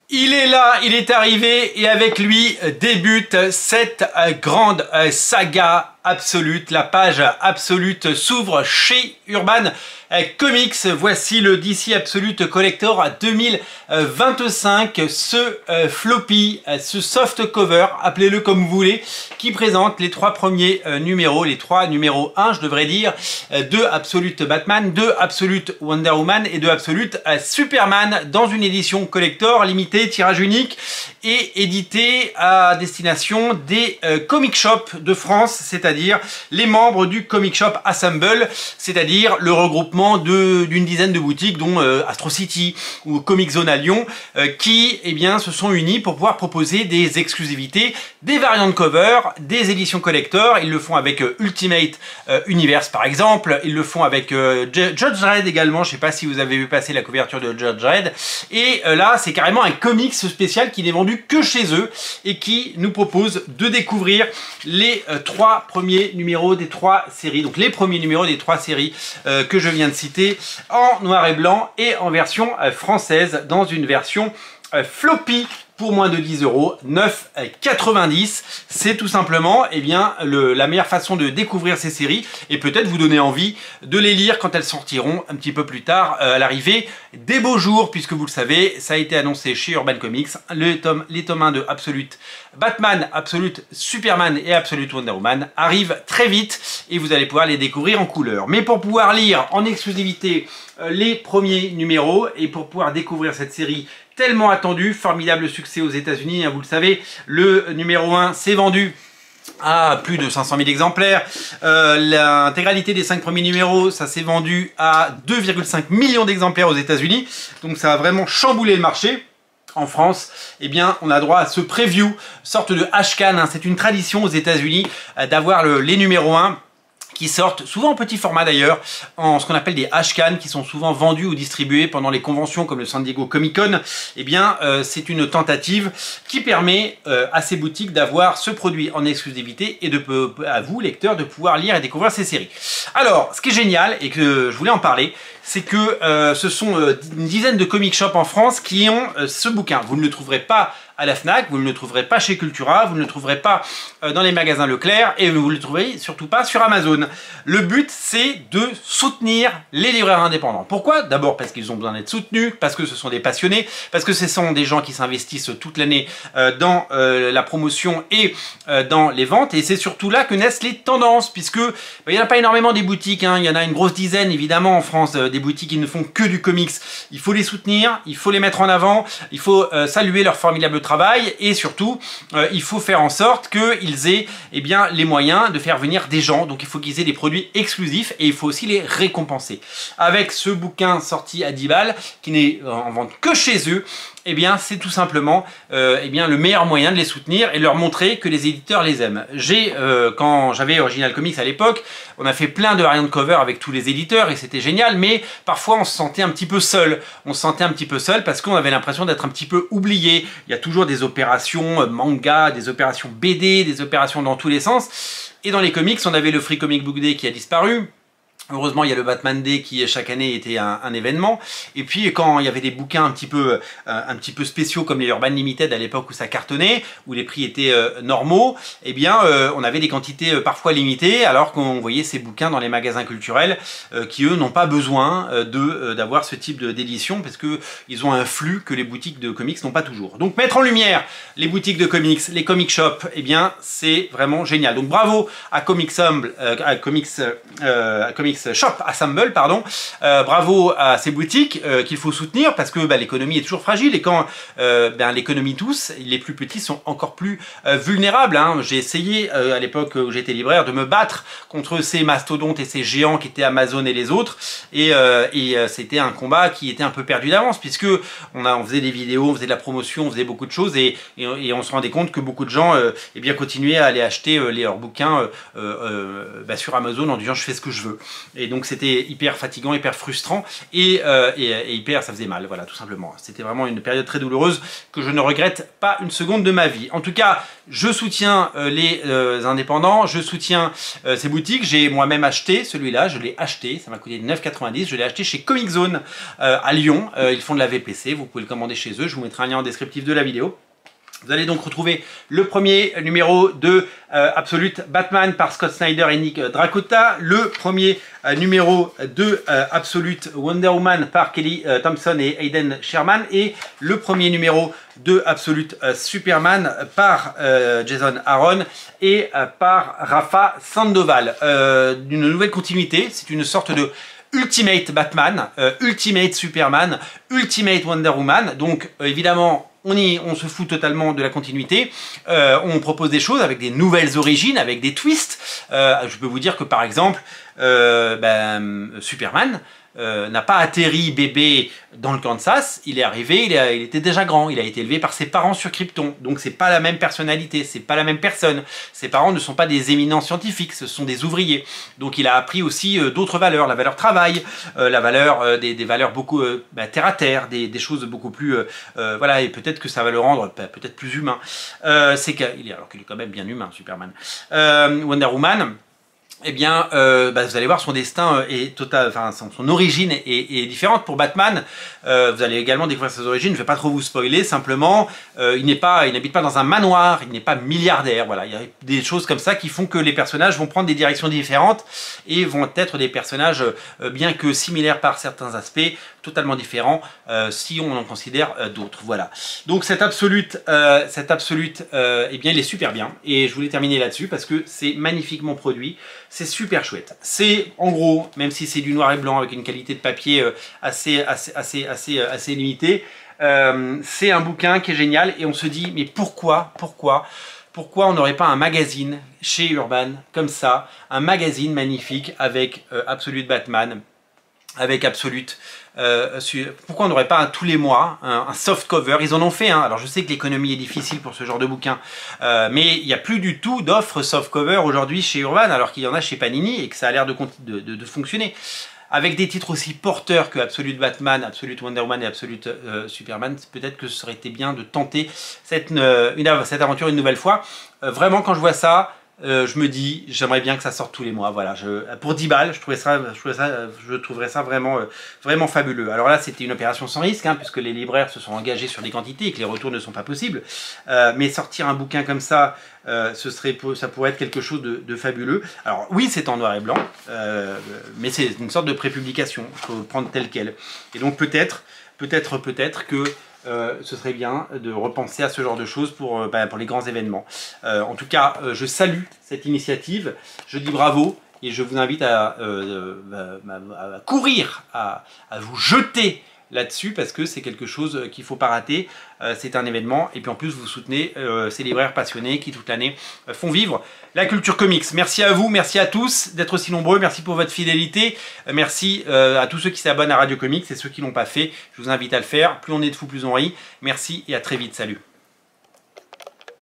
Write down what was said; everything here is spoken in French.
Il est là, il est arrivé et avec lui débute cette grande saga absolute. La page absolute s'ouvre chez Urban Comics. Voici le DC Absolute Collector 2025. Ce floppy, ce soft cover, appelez-le comme vous voulez, qui présente les trois premiers numéros, les trois numéros 1, je devrais dire, de Absolute Batman, de Absolute Wonder Woman et de Absolute Superman dans une édition collector limitée, tirage unique et édité à destination des comic shops de France, c'est-à-dire les membres du Comic Shop Assemble, c'est-à-dire le regroupement d'une dizaine de boutiques, dont Astro City ou Comic Zone à Lyon, qui se sont unis pour pouvoir proposer des exclusivités, des variantes cover, des éditions collector. Ils le font avec Ultimate Universe par exemple, ils le font avec Judge Dredd également, je ne sais pas si vous avez vu passer la couverture de Judge Dredd, et là c'est carrément un comics spécial qui n'est vendu que chez eux et qui nous propose de découvrir les trois premiers numéros des trois séries, donc les premiers numéros des trois séries que je viens de citer, en noir et blanc et en version française, dans une version floppy pour moins de 10 €, 9,90 €. C'est tout simplement la meilleure façon de découvrir ces séries et peut-être vous donner envie de les lire quand elles sortiront un petit peu plus tard à l'arrivée des beaux jours, puisque vous le savez, ça a été annoncé chez Urban Comics, les tomes 1 de Absolute Batman, Absolute Superman et Absolute Wonder Woman arrivent très vite et vous allez pouvoir les découvrir en couleur. Mais pour pouvoir lire en exclusivité les premiers numéros et pour pouvoir découvrir cette série tellement attendu, formidable succès aux États-Unis, hein, vous le savez, le numéro 1 s'est vendu à plus de 500 000 exemplaires. L'intégralité des 5 premiers numéros, ça s'est vendu à 2,5 millions d'exemplaires aux États-Unis. Donc ça a vraiment chamboulé le marché. En France, on a droit à ce preview, sorte de Ashcan, hein. C'est une tradition aux États-Unis d'avoir les numéros 1 qui sortent, souvent en petit format d'ailleurs, en ce qu'on appelle des Ashcan, qui sont souvent vendus ou distribués pendant les conventions comme le San Diego Comic Con. C'est une tentative qui permet à ces boutiques d'avoir ce produit en exclusivité et à vous, lecteurs, de pouvoir lire et découvrir ces séries. Alors, ce qui est génial, et que je voulais en parler, c'est que ce sont une dizaine de comic shops en France qui ont ce bouquin. Vous ne le trouverez pas à la Fnac, vous ne le trouverez pas chez Cultura, vous ne le trouverez pas dans les magasins Leclerc et vous ne le trouverez surtout pas sur Amazon. Le but, c'est de soutenir les libraires indépendants. Pourquoi? D'abord parce qu'ils ont besoin d'être soutenus, parce que ce sont des passionnés, parce que ce sont des gens qui s'investissent toute l'année dans la promotion et dans les ventes, et c'est surtout là que naissent les tendances, puisque il n'y en a pas énormément des boutiques, hein. Il y en a une grosse dizaine évidemment en France, des boutiques qui ne font que du comics. Il faut les soutenir, il faut les mettre en avant, il faut saluer leur formidable travail et surtout il faut faire en sorte qu'ils aient les moyens de faire venir des gens. Donc il faut qu'ils aient des produits exclusifs et il faut aussi les récompenser. Avec ce bouquin sorti à 10 balles qui n'est en vente que chez eux, c'est tout simplement le meilleur moyen de les soutenir et leur montrer que les éditeurs les aiment. Quand j'avais Original Comics à l'époque, on a fait plein de variantes cover avec tous les éditeurs et c'était génial, mais parfois on se sentait un petit peu seul. On se sentait un petit peu seul parce qu'on avait l'impression d'être un petit peu oublié. Il y a toujours des opérations manga, des opérations BD, des opérations dans tous les sens. Et dans les comics, on avait le Free Comic Book Day qui a disparu. Heureusement, il y a le Batman Day qui chaque année était un événement. Et puis quand il y avait des bouquins un petit peu spéciaux comme les Urban Limited à l'époque où ça cartonnait, où les prix étaient normaux, on avait des quantités parfois limitées, alors qu'on voyait ces bouquins dans les magasins culturels qui eux n'ont pas besoin d'avoir ce type d'édition parce que ils ont un flux que les boutiques de comics n'ont pas toujours. Donc mettre en lumière les boutiques de comics, les comic shops, c'est vraiment génial. Donc bravo à Comic Shop Assemble, pardon. Bravo à ces boutiques qu'il faut soutenir parce que l'économie est toujours fragile et quand l'économie tousse, les plus petits sont encore plus vulnérables, hein. J'ai essayé à l'époque où j'étais libraire de me battre contre ces mastodontes et ces géants qui étaient Amazon et les autres et c'était un combat qui était un peu perdu d'avance puisque on faisait des vidéos, on faisait de la promotion, on faisait beaucoup de choses et on se rendait compte que beaucoup de gens continuaient à aller acheter leurs bouquins sur Amazon en disant je fais ce que je veux. Et donc c'était hyper fatigant, hyper frustrant et hyper, ça faisait mal, voilà, tout simplement. C'était vraiment une période très douloureuse que je ne regrette pas une seconde de ma vie. En tout cas, je soutiens les indépendants, je soutiens ces boutiques. J'ai moi-même acheté celui-là, je l'ai acheté, ça m'a coûté 9,90 €. Je l'ai acheté chez Comic Zone à Lyon. Ils font de la VPC, vous pouvez le commander chez eux. Je vous mettrai un lien en descriptif de la vidéo. Vous allez donc retrouver le premier numéro de Absolute Batman par Scott Snyder et Nick Dracota, le premier numéro de Absolute Wonder Woman par Kelly Thompson et Hayden Sherman, et le premier numéro de Absolute Superman par Jason Aaron et par Rafa Sandoval. D'une nouvelle continuité, c'est une sorte de Ultimate Batman, Ultimate Superman, Ultimate Wonder Woman. Donc évidemment, on se fout totalement de la continuité. On propose des choses avec des nouvelles origines, avec des twists. Je peux vous dire que par exemple, Superman n'a pas atterri bébé dans le Kansas, il est arrivé, il était déjà grand, il a été élevé par ses parents sur Krypton, donc c'est pas la même personnalité, c'est pas la même personne. Ses parents ne sont pas des éminents scientifiques, ce sont des ouvriers. Donc il a appris aussi d'autres valeurs, la valeur travail, la valeur des valeurs beaucoup terre à terre, des choses beaucoup plus voilà, et peut-être que ça va le rendre peut-être plus humain. Alors qu'il est quand même bien humain, Superman. Wonder Woman, eh bien, vous allez voir, son destin est total, enfin son origine est différente pour Batman. Vous allez également découvrir ses origines. Je ne vais pas trop vous spoiler. Simplement, il n'habite pas dans un manoir, il n'est pas milliardaire. Voilà, il y a des choses comme ça qui font que les personnages vont prendre des directions différentes et vont être des personnages, bien que similaires par certains aspects, totalement différents si on en considère d'autres. Voilà. Donc cet Absolute, eh bien, il est super bien. Et je voulais terminer là-dessus parce que c'est magnifiquement produit. C'est super chouette. C'est, en gros, même si c'est du noir et blanc avec une qualité de papier assez limitée, c'est un bouquin qui est génial et on se dit, mais pourquoi on n'aurait pas un magazine chez Urban comme ça, un magazine magnifique avec Absolute Batman, avec Absolute. Pourquoi on n'aurait pas tous les mois un soft cover? Ils en ont fait un. Alors je sais que l'économie est difficile pour ce genre de bouquin, mais il n'y a plus du tout d'offres soft cover aujourd'hui chez Urban, alors qu'il y en a chez Panini et que ça a l'air de fonctionner. Avec des titres aussi porteurs que Absolute Batman, Absolute Wonder Woman et Absolute Superman, peut-être que ça aurait été bien de tenter cette aventure une nouvelle fois. Vraiment, quand je vois ça, je me dis, j'aimerais bien que ça sorte tous les mois. Voilà, pour 10 balles, je trouverais ça vraiment, vraiment fabuleux. Alors là, c'était une opération sans risque, hein, puisque les libraires se sont engagés sur des quantités et que les retours ne sont pas possibles. Mais sortir un bouquin comme ça, ça pourrait être quelque chose de fabuleux. Alors oui, c'est en noir et blanc, mais c'est une sorte de prépublication. Il faut le prendre tel quel. Et donc peut-être que ce serait bien de repenser à ce genre de choses pour les grands événements. En tout cas, je salue cette initiative, je dis bravo et je vous invite à courir, à vous jeter là-dessus parce que c'est quelque chose qu'il ne faut pas rater. C'est un événement et puis en plus vous soutenez ces libraires passionnés qui toute l'année font vivre la culture comics. Merci à vous, merci à tous d'être aussi nombreux, merci pour votre fidélité, merci à tous ceux qui s'abonnent à Radio Comics et ceux qui ne l'ont pas fait, je vous invite à le faire. Plus on est de fous, plus on rit. Merci et à très vite, salut.